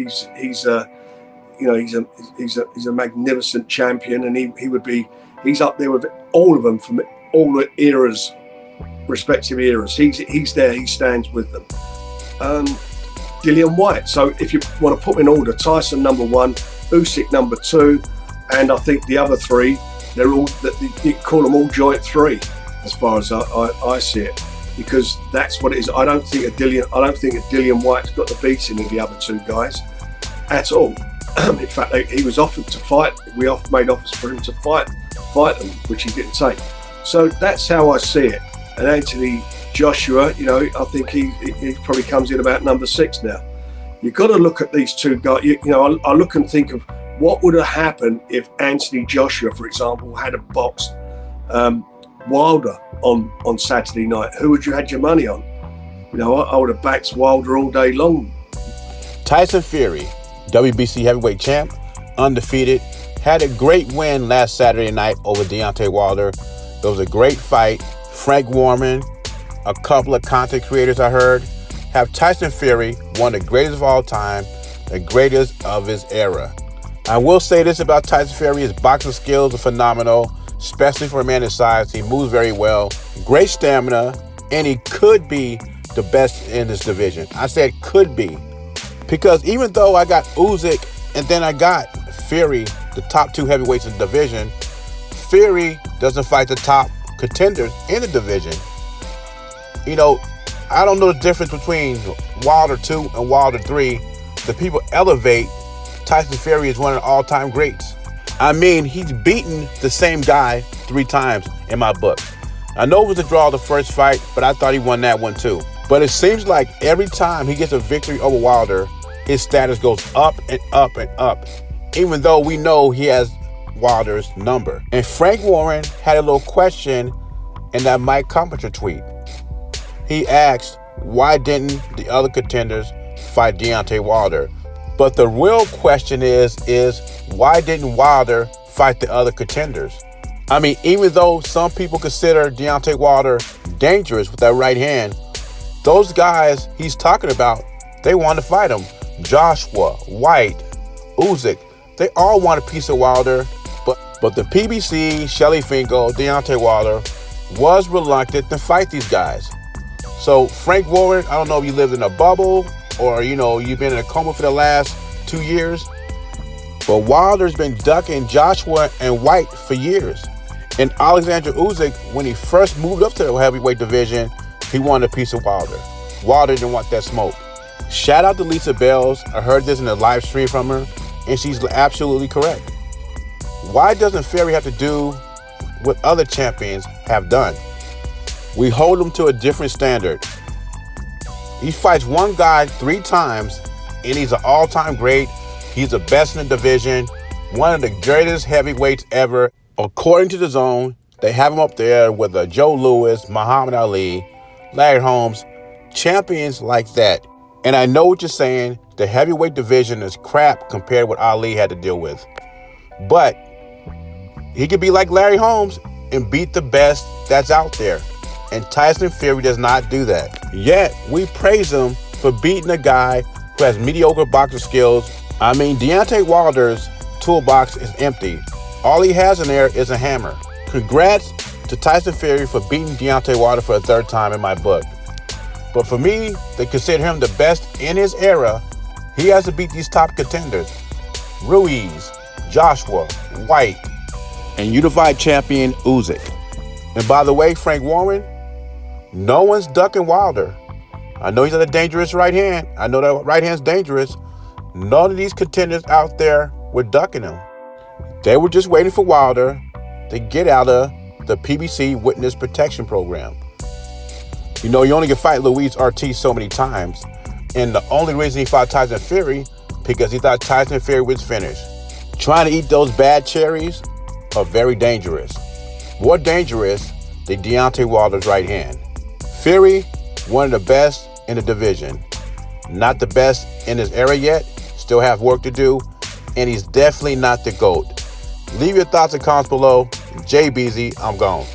he's a magnificent champion, and he's up there with all of them from all the eras, respective eras. He's there. He stands with them. Dillian Whyte. So if you want to put them in order, Tyson number 1, Usyk number 2, and I think the other 3, they're all, you call them all joint 3, as far as I see it, because that's what it is. I don't think a Dillian Whyte's got the beating of the other 2 guys at all. In fact, he was offered to fight. We made offers for him to fight them, which he didn't take. So that's how I see it. And Anthony Joshua, I think he probably comes in about number 6 now. You've got to look at these 2 guys. I look and think of what would have happened if Anthony Joshua, for example, had a boxed Wilder on Saturday night. Who would you had your money on? I would have backed Wilder all day long. Tyson Fury, WBC heavyweight champ, undefeated, had a great win last Saturday night over Deontay Wilder. It was a great fight. Frank Warren, a couple of content creators I heard, have Tyson Fury, one of the greatest of all time, the greatest of his era. I will say this about Tyson Fury, his boxing skills are phenomenal, especially for a man his size. He moves very well, great stamina, and he could be the best in this division. I said could be, because even though I got Usyk and then I got Fury, the top 2 heavyweights in the division, Fury doesn't fight the top contenders in the division. I don't know the difference between Wilder 2 and Wilder 3. The people elevate Tyson Fury as one of the all-time greats. I mean, he's beaten the same guy 3 times in my book. I know it was a draw the first fight, but I thought he won that one too. But it seems like every time he gets a victory over Wilder, his status goes up and up and up, even though we know he has Wilder's number. And Frank Warren had a little question in that Mike Carpenter tweet. He asked, why didn't the other contenders fight Deontay Wilder? But the real question is why didn't Wilder fight the other contenders? I mean, even though some people consider Deontay Wilder dangerous with that right hand, those guys he's talking about, they want to fight him. Joshua, White, Usyk, they all want a piece of Wilder, but the PBC, Shelley Finkel, Deontay Wilder was reluctant to fight these guys. So Frank Warren, I don't know if you lived in a bubble or, you've been in a coma for the last 2 years, but Wilder's been ducking Joshua and White for years. And Alexander Usyk, when he first moved up to the heavyweight division, he wanted a piece of Wilder. Wilder didn't want that smoke. Shout out to Lisa Bells. I heard this in a live stream from her, and she's absolutely correct. Why doesn't Fury have to do what other champions have done? We hold him to a different standard. He fights one guy 3 times, and he's an all-time great. He's the best in the division, one of the greatest heavyweights ever. According to The Zone, they have him up there with Joe Louis, Muhammad Ali, Larry Holmes, champions like that. And I know what you're saying. The heavyweight division is crap compared to what Ali had to deal with. But he could be like Larry Holmes and beat the best that's out there. And Tyson Fury does not do that. Yet, we praise him for beating a guy who has mediocre boxing skills. I mean, Deontay Wilder's toolbox is empty. All he has in there is a hammer. Congrats to Tyson Fury for beating Deontay Wilder for a 3rd time in my book. But for me, they consider him the best in his era. He has to beat these top contenders. Ruiz, Joshua, White, and unified champion Usyk. And by the way, Frank Warren, no one's ducking Wilder. I know he's got a dangerous right hand. I know that right hand's dangerous. None of these contenders out there were ducking him. They were just waiting for Wilder to get out of the PBC Witness Protection Program. You only can fight Luis Ortiz so many times. And the only reason he fought Tyson Fury, because he thought Tyson Fury was finished. Trying to eat those bad cherries are very dangerous. More dangerous than Deontay Wilder's right hand. Fury, one of the best in the division. Not the best in his era yet. Still have work to do. And he's definitely not the GOAT. Leave your thoughts and comments below. Jay Beezy, I'm gone.